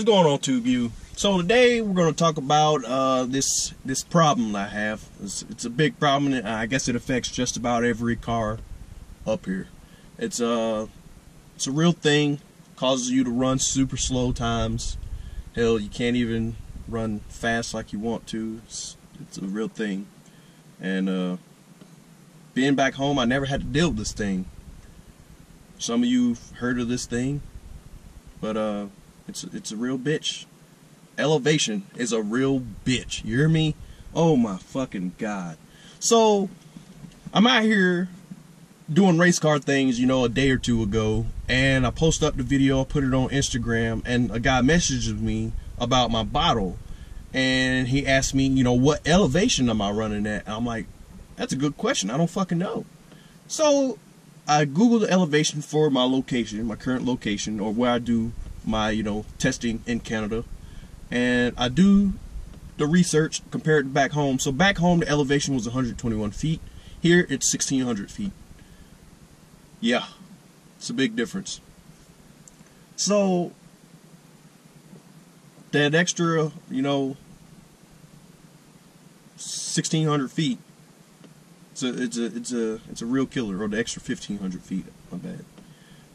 What's going on, TubeU? So today we're going to talk about this problem I have. It's a big problem, and I guess it affects just about every car up here. It's a real thing. Causes you to run super slow times. Hell, you can't even run fast like you want to. It's a real thing. And being back home, I never had to deal with this thing. Some of you have heard of this thing, but it's a real bitch. Elevation is a real bitch. You hear me? Oh my fucking god. So I'm out here doing race car things, you know, a day or two ago, and I post up the video, I put it on Instagram, and a guy messages me about my bottle, and he asked me, you know, what elevation am I running at? And I'm like, that's a good question, I don't fucking know. So I googled the elevation for my location, my current location, or where I do my, you know, testing in Canada, and I do the research compared to back home. So back home the elevation was 121 feet. Here it's 1600 feet. Yeah, it's a big difference. So that extra, you know, 1600 feet, it's a real killer. Or the extra 1500 feet, my bad.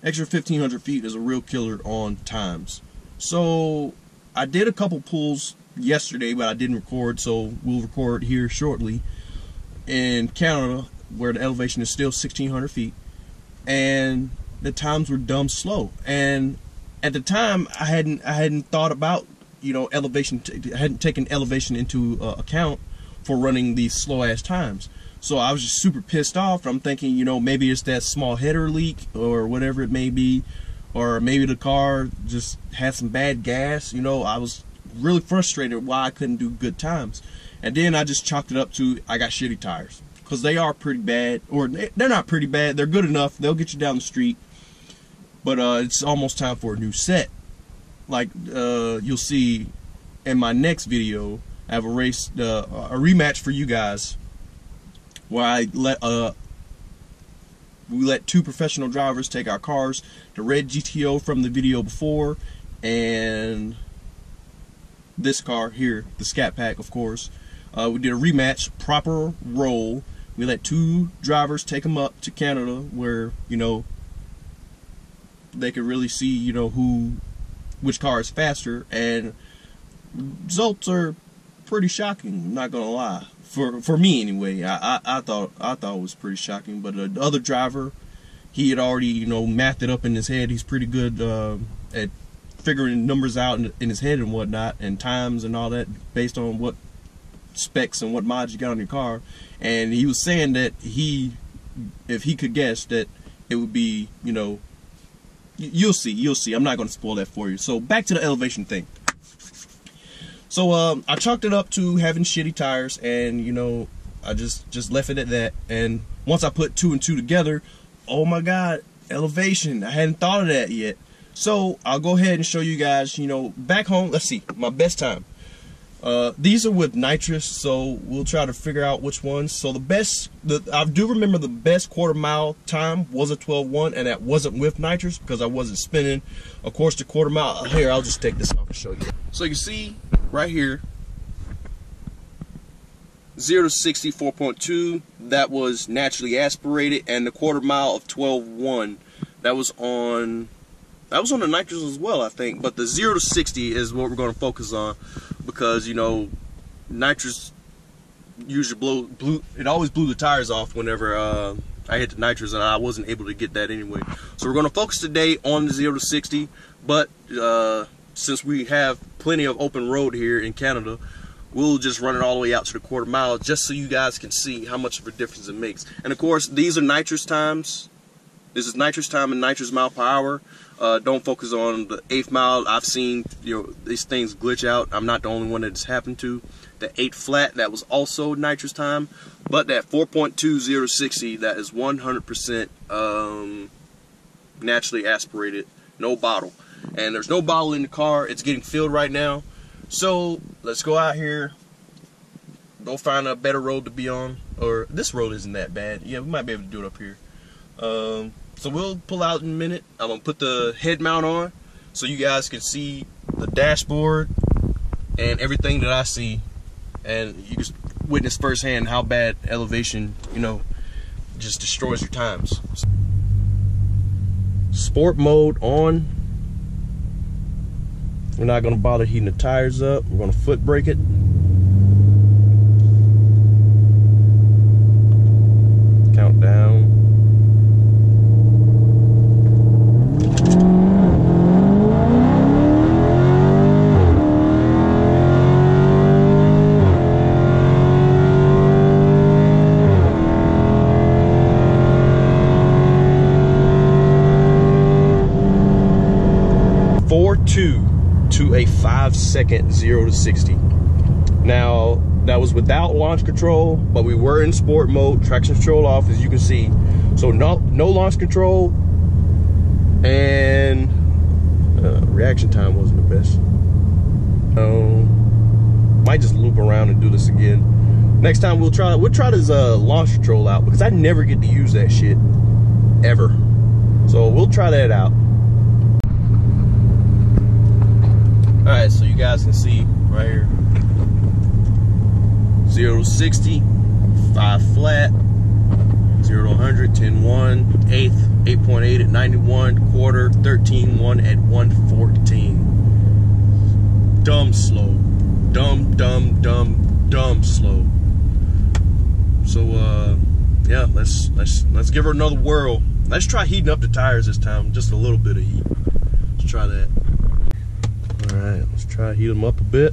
Extra 1500 feet is a real killer on times. So I did a couple pulls yesterday, but I didn't record, so we'll record here shortly in Canada, where the elevation is still 1600 feet. And the times were dumb slow, and at the time I hadn't thought about, you know, elevation. I hadn't taken elevation into account for running these slow ass times. So I was just super pissed off. I'm thinking, you know, maybe it's that small header leak or whatever it may be, or maybe the car just had some bad gas. You know, I was really frustrated why I couldn't do good times, and then I just chalked it up to I got shitty tires. Because they are pretty bad, or they're not pretty bad, they're good enough, they'll get you down the street, but it's almost time for a new set. Like you'll see in my next video, I have a rematch for you guys, where we let two professional drivers take our cars, the red GTO from the video before, and this car here, the Scat Pack, of course. We did a rematch, proper roll. We let two drivers take them up to Canada, where, you know, they could really see, you know, which car is faster, and results are pretty shocking. I'm not gonna lie, for me anyway. I thought it was pretty shocking. But the other driver, he had already, you know, mathed it up in his head. He's pretty good at figuring numbers out in his head and whatnot, and times and all that based on what specs and what mods you got on your car. And he was saying that if he could guess, that it would be, you know, you'll see. I'm not going to spoil that for you. So back to the elevation thing. So I chalked it up to having shitty tires, and, you know, I just left it at that. And once I put two and two together, oh my god, elevation, I hadn't thought of that yet. So I'll go ahead and show you guys, you know, back home. Let's see, my best time. These are with nitrous, so we'll try to figure out which ones. So I do remember the best quarter mile time was a 12.1, and that wasn't with nitrous because I wasn't spinning. Of course, the quarter mile, here, I'll just take this off and show you. So you see right here, 0 to 60, 4.2, that was naturally aspirated, and the quarter mile of 12.1, that was on the nitrous as well, I think. But the 0 to 60 is what we're going to focus on, because, you know, nitrous usually it always blew the tires off whenever I hit the nitrous, and I wasn't able to get that anyway. So we're going to focus today on the 0 to 60, but since we have plenty of open road here in Canada, we'll just run it all the way out to the quarter mile, just so you guys can see how much of a difference it makes. And of course, these are nitrous times. This is nitrous time and nitrous mile per hour. Don't focus on the 8th mile. I've seen, you know, these things glitch out. I'm not the only one that it's happened to. The 8 flat, that was also nitrous time. But that 4.2 0 to 60, that is 100% naturally aspirated, no bottle. And there's no bottle in the car. It's getting filled right now. So let's go out here, go find a better road to be on. Or this road isn't that bad. Yeah, we might be able to do it up here. So we'll pull out in a minute. I'm gonna put the head mount on so you guys can see the dashboard and everything that I see, and you can witness firsthand how bad elevation, you know, just destroys your times. Sport mode on. We're not gonna bother heating the tires up. We're gonna foot brake it. Count down. To a 5-second 0 to 60. Now that was without launch control, but we were in sport mode, traction control off, as you can see. So no launch control, and reaction time wasn't the best. Might just loop around and do this again. Next time we'll try this launch control out, because I never get to use that shit ever. So we'll try that out. Alright, so you guys can see right here, 0 to 60, 5 flat, 0 to 100, 10-1, eighth, 8.8 at 91, quarter, 13-1 at 114. Dumb slow. Dumb slow. So yeah, let's give her another whirl. Let's try heating up the tires this time, just a little bit of heat. Let's try that. Alright, let's try to heat them up a bit.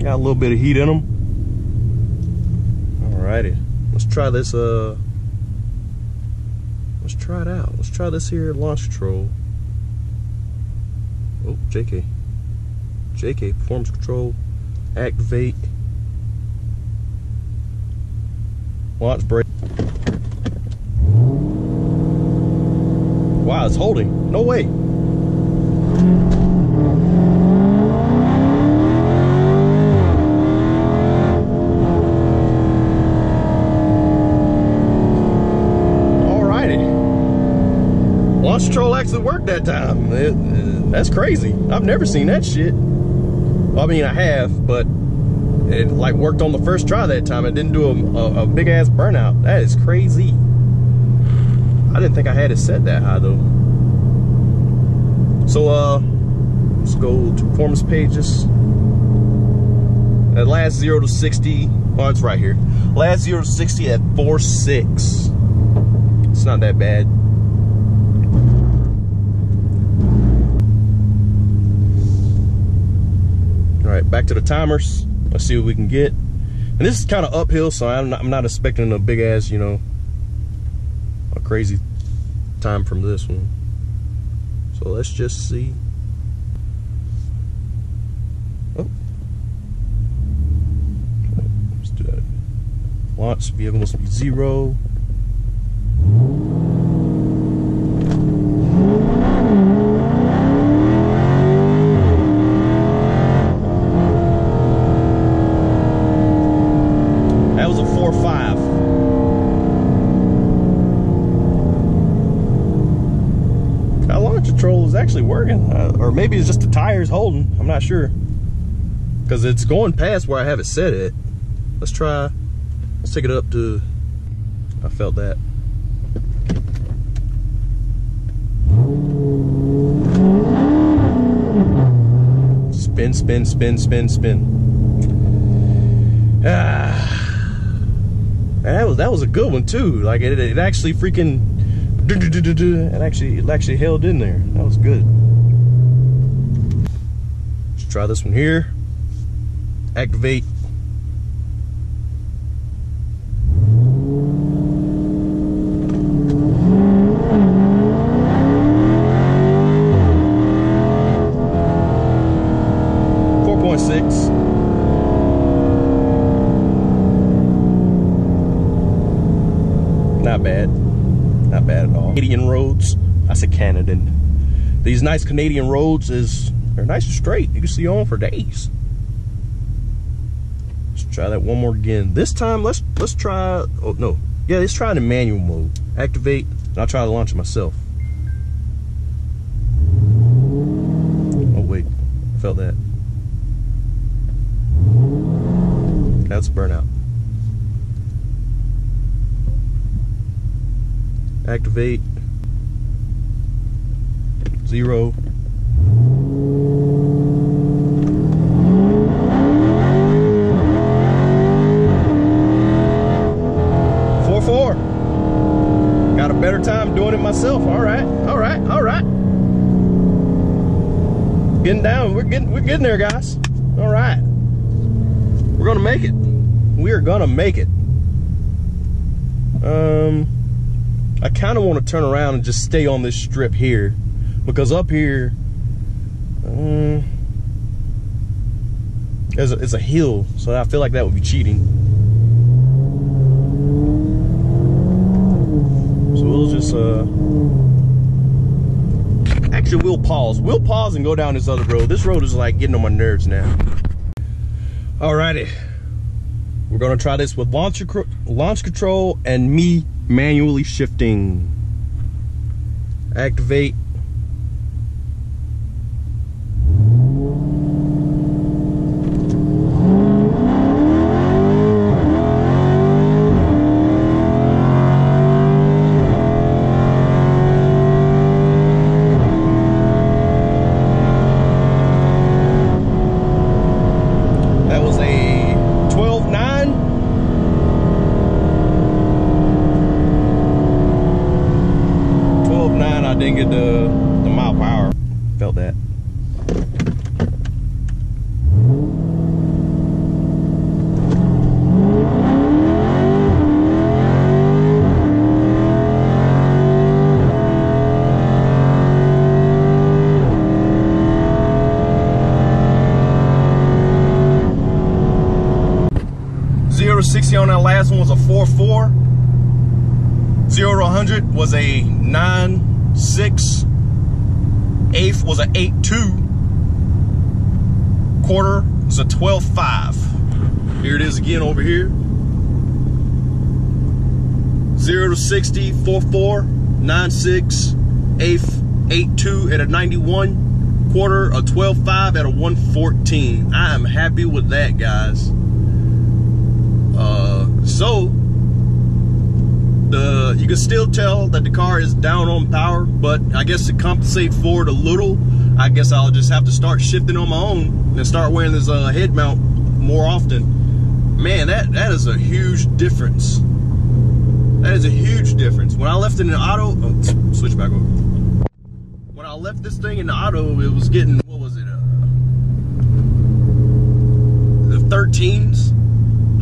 Got a little bit of heat in them. Alrighty, let's try this. Let's try it out. Let's try this here launch control. Oh, JK performance control. Activate. Launch brake. Wow, it's holding. No way. Alrighty. Launch control actually worked that time. That's crazy. I've never seen that shit. I mean, I have, but it like worked on the first try that time. It didn't do a big ass burnout. That is crazy. I didn't think I had it set that high though. So let's go to performance pages. At last 0 to 60. Oh, it's right here. Last 0 to 60 at 4.6. It's not that bad. All right, back to the timers. Let's see what we can get. And this is kind of uphill, so I'm not expecting a big ass, you know, a crazy time from this one. So let's just see. Oh, let's do that. Launch vehicle must be 0. That was a 4.5. Control is actually working, or maybe it's just the tires holding. I'm not sure, because it's going past where I have it set at. Let's take it up to, I felt that. Spin. That was a good one too. Like it actually freaking. It actually held in there. That was good. Let's try this one here. Activate. Not bad. Not bad at all. Canadian roads. I said Canadian. These nice Canadian roads they're nice and straight. You can see on for days. Let's try that one more again. This time let's try, oh no, Yeah, let's try it in manual mode. Activate, and I'll try to launch it myself. Oh wait, I felt that. That's burnout. Activate. 0. Got a better time doing it myself. All right. Getting down. We're getting there, guys. All right. We're gonna make it. We are gonna make it. I kind of want to turn around and just stay on this strip here, because up here, it's a hill, so I feel like that would be cheating. So we'll just actually we'll pause. We'll pause and go down this other road. This road is like getting on my nerves now. Alrighty, we're gonna try this with launch control and me manually shifting. Activate. Didn't get the mile per hour. Felt that. Zero to 60 on that last one was a 4.4. 0 to 100 was a 9.6. 1/8 was a 8.2. Quarter was a 12.5. Here it is again over here. 0 to 60, 4.4, 9.6, 1/8, 8.2 at a 91. Quarter, a 12.5 at a 114. I am happy with that, guys. You can still tell that the car is down on power, but I guess to compensate for it a little, I guess I'll just have to start shifting on my own and start wearing this head mount more often. Man, that is a huge difference. That is a huge difference. When I left it in the auto, switch back over. When I left this thing in the auto, it was getting, what was it, the 13s?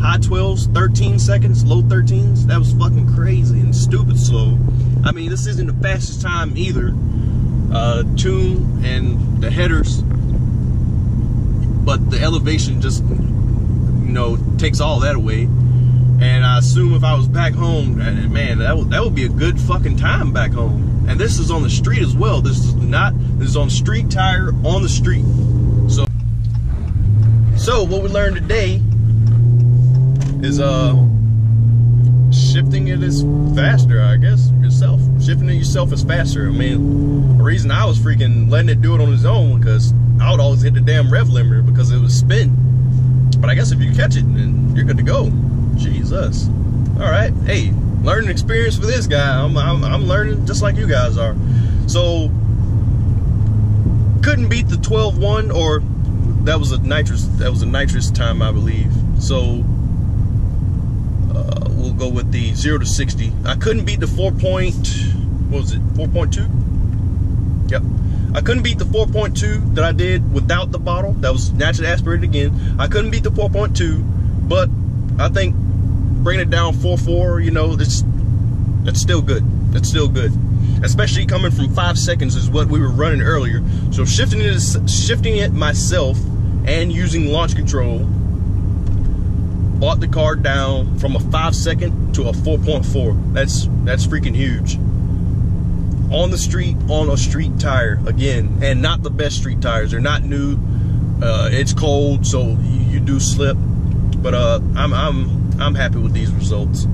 High 12s, 13 seconds, low 13s. That was fucking crazy and stupid slow. I mean, this isn't the fastest time either. Tune and the headers, but the elevation just, you know, takes all that away. And I assume if I was back home, man, that would be a good fucking time back home. And this is on the street as well. This is on street tire on the street. So what we learned today is shifting it is faster, I guess. Shifting it yourself is faster. I mean, the reason I was freaking letting it do it on its own, because I would always hit the damn rev limiter because it was spin. But I guess if you catch it, then you're good to go. Jesus. All right. Hey, learning experience for this guy. I'm learning just like you guys are. So couldn't beat the 12.1, or that was a nitrous time, I believe. So we'll go with the 0 to 60. I couldn't beat the 4.2? Yep. I couldn't beat the 4.2 that I did without the bottle. That was naturally aspirated again. I couldn't beat the 4.2, but I think bringing it down 4.4, you know, that's still good. That's still good. Especially coming from 5 seconds is what we were running earlier. So shifting it myself and using launch control brought the car down from a 5 second to a 4.4. That's freaking huge. On the street, on a street tire again, and not the best street tires. They're not new. It's cold, so you do slip. But I'm happy with these results.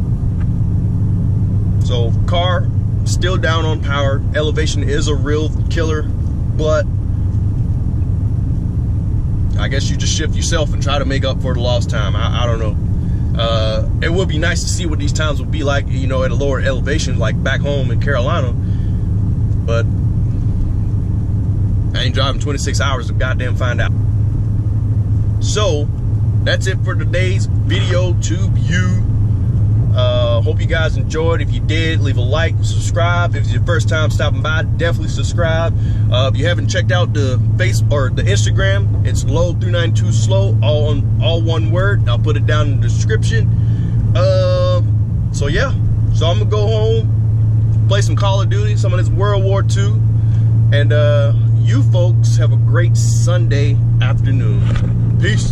So car still down on power. Elevation is a real killer, but I guess you just shift yourself and try to make up for the lost time. I don't know. It would be nice to see what these times would be like, you know, at a lower elevation, like back home in Carolina. But I ain't driving 26 hours to goddamn find out. So that's it for today's video tube you. Hope you guys enjoyed. If you did, leave a like, subscribe. If it's your first time stopping by, definitely subscribe. If you haven't checked out the the Instagram, it's Lowe392slow, all one word. I'll put it down in the description. So yeah, so I'm gonna go home, play some Call of Duty, some of this World War II, and you folks have a great Sunday afternoon. Peace.